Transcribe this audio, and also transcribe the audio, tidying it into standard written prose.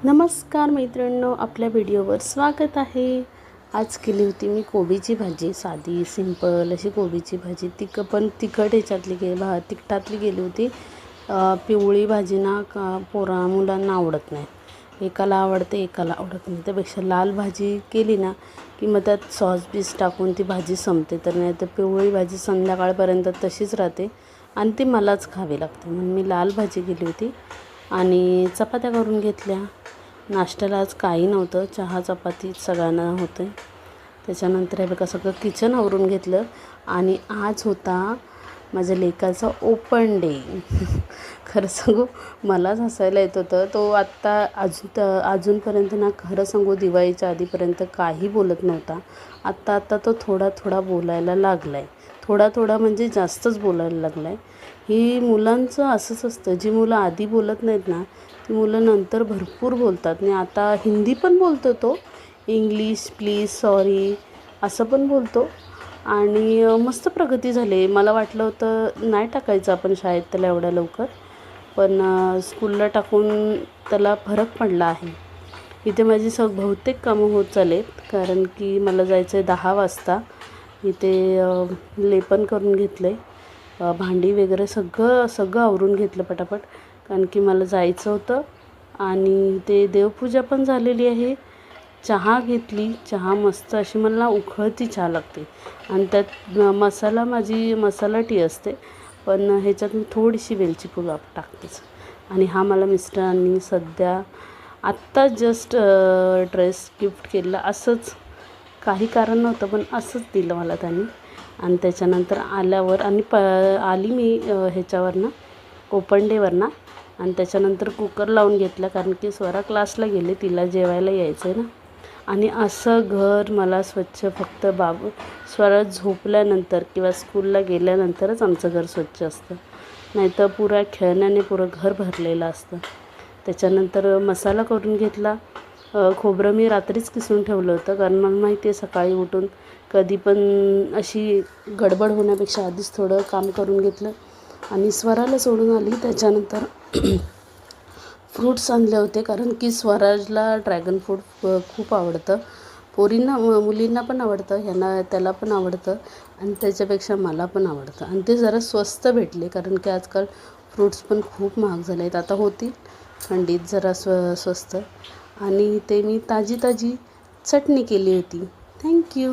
नमस्कार मैत्रिणींनो, आपल्या व्हिडिओवर स्वागत आहे. आज केली होती मी कोबीची भाजी, साधी सिंपल अशी कोबीची भाजी. तिखट ह्याच्यातली तिखटातली गेली होती. पिवळी भाजी ना मुलांना आवडत नाही. एकाला आवडते, एकाला आवडत नाही. त्यापेक्षा लाल भाजी केली ना की मग त्यात सॉस बीस टाकून ती भाजी संपते. तर नाही तर पिवळी भाजी संध्याकाळपर्यंत तशीच राहते आणि ती मलाच खावी लागते. म्हणून मी लाल भाजी केली होती आणि चपात्या करून घेतल्या. नाश्त्याला आज काही नव्हतं, चहा चपाती सगळ्यांना होते. त्याच्यानंतर हे बघा सगळं किचन आवरून घेतलं आणि आज होता माझ्या लेकाचा ओपन डे. खरं सांगू मलाच हसायला येत होतं. तो आत्ता अजूनपर्यंत ना खरं सांगू दिवाळीच्या आधीपर्यंत काही बोलत नव्हता. आत्ता तो थोडा बोलायला लागला आहे. थोडा म्हणजे जास्तच बोलायला लागला आहे. ही मुलांचं असंच असतं, जी मुलं आधी बोलत नाहीत ना ती मुलं नंतर भरपूर बोलतात. आणि आता हिंदी पण बोलतो तो, इंग्लिश प्लीज सॉरी असं पण बोलतो आणि मस्त प्रगती झाली. मला वाटलं होतं नाही टाकायचं आपण शाळेत त्याला एवढ्या लवकर, पण स्कूलला टाकून त्याला फरक पडला आहे. इथे माझी बहुतेक कामं होत चालेत, कारण की मला जायचं आहे 10 वाजता. इथे लेपन करून घेतलं आहे, भांडी वगैरे सगळं आवरून घेतलं पटापट, कारण की मला जायचं होतं. आणि ते देवपूजा पण झालेली आहे. चहा घेतली. चहा मस्त अशी मला उकळती चहा लागते आणि त्यात माझी मसाला टी असते, पण ह्याच्यात मी थोडीशी वेलची पूड टाकतेच. आणि हा मला मिस्टरांनी सध्या आत्ता जस्ट ड्रेस गिफ्ट केला. असंच काही कारण नव्हतं पण असंच दिलं मला त्यांनी. आणि त्याच्यानंतर आल्यावर आली मी ह्याच्यावरनं ओपन डेवरनं. आणि त्याच्यानंतर कुकर लावून घेतला, कारण की स्वरा क्लासला गेले, तिला जेवायला यायचं आहे ना. आणि असं घर मला स्वच्छ फक्त स्वरा झोपल्यानंतर किंवा स्कूलला गेल्यानंतरच आमचं घर स्वच्छ असतं, नाहीतर पुऱ्या खेळण्याने पुरं घर भरलेलं असतं. त्याच्यानंतर मसाला करून घेतला. खोबरं मी रात्रीच किसून ठेवलं होतं, कारण मला माहिती आहे सकाळी उठून कधी पण अशी गडबड होण्यापेक्षा आधीच थोडं काम करून घेतलं. आणि स्वराला सोडून आली. त्याच्यानंतर फ्रूट्स आणले होते, कारण की स्वराजला ड्रॅगन फ्रूट खूप आवडतं. मुलींना पण आवडतं, त्याला पण आवडतं आणि त्याच्यापेक्षा मला पण आवडतं. आणि ते जरा स्वस्त भेटले, कारण की आजकाल फ्रूट्स पण खूप महाग झाले आहेत. आता होतील थंडीत जरा स्वस्त. आणि ते मी ताजी चटणी केली होती. थँक्यू.